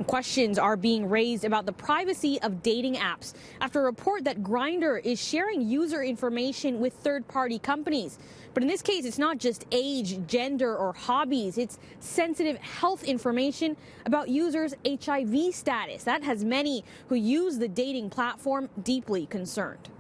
Questions are being raised about the privacy of dating apps after a report that Grindr is sharing user information with third-party companies. But in this case, it's not just age, gender, or hobbies. It's sensitive health information about users' HIV status. That has many who use the dating platform deeply concerned.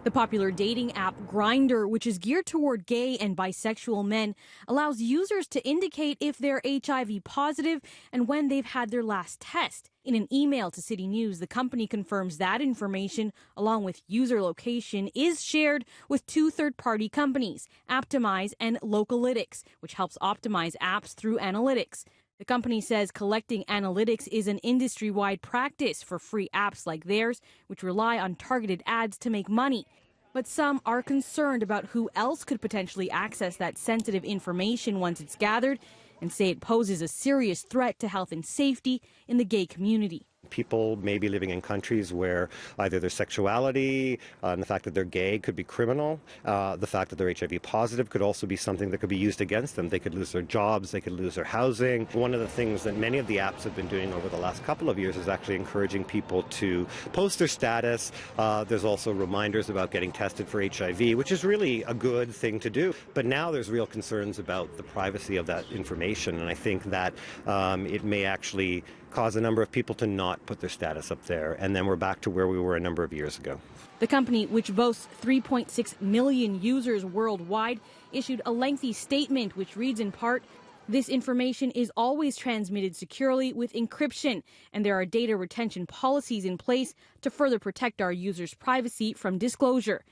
The popular dating app Grindr, which is geared toward gay and bisexual men, allows users to indicate if they're HIV positive and when they've had their last test. In an email to CityNews, the company confirms that information, along with user location, is shared with two third-party companies, Optimize and Localytics, which helps optimize apps through analytics. The company says collecting analytics is an industry-wide practice for free apps like theirs, which rely on targeted ads to make money. But some are concerned about who else could potentially access that sensitive information once it's gathered, and say it poses a serious threat to health and safety in the gay community. People may be living in countries where either their sexuality and the fact that they're gay could be criminal. The fact that they're HIV positive could also be something that could be used against them. They could lose their jobs, they could lose their housing. One of the things that many of the apps have been doing over the last couple of years is actually encouraging people to post their status. There's also reminders about getting tested for HIV, which is really a good thing to do. But now there's real concerns about the privacy of that information, and I think that it may actually cause a number of people to not put their status up there, and then we're back to where we were a number of years ago. The company, which boasts 3.6 million users worldwide, issued a lengthy statement which reads in part, "This information is always transmitted securely with encryption, and there are data retention policies in place to further protect our users' privacy from disclosure."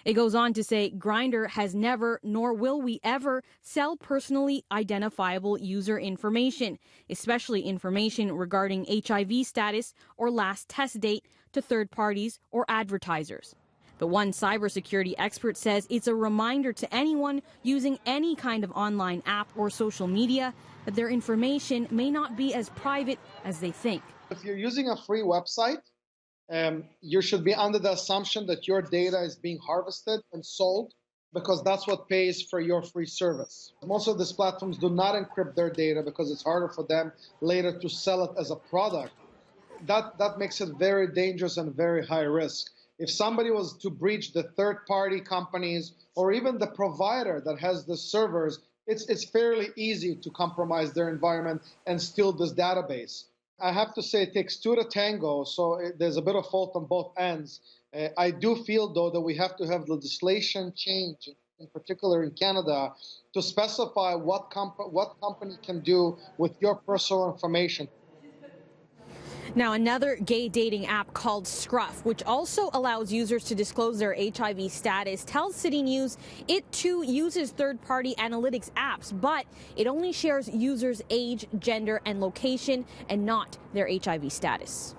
It goes on to say Grindr has never, nor will we ever, sell personally identifiable user information, especially information regarding HIV status or last test date, to third parties or advertisers. But one cybersecurity expert says it's a reminder to anyone using any kind of online app or social media that their information may not be as private as they think. If you're using a free website, you should be under the assumption that your data is being harvested and sold, because that's what pays for your free service. Most of these platforms do not encrypt their data because it's harder for them later to sell it as a product. That makes it very dangerous and very high risk. If somebody was to breach the third-party companies or even the provider that has the servers, it's fairly easy to compromise their environment and steal this database. I have to say it takes two to tango, so there's a bit of fault on both ends. I do feel, though, that we have to have legislation change, in particular in Canada, to specify what company can do with your personal information. Now, another gay dating app called Scruff, which also allows users to disclose their HIV status, tells CityNews it too uses third-party analytics apps, but it only shares users' age, gender, and location, and not their HIV status.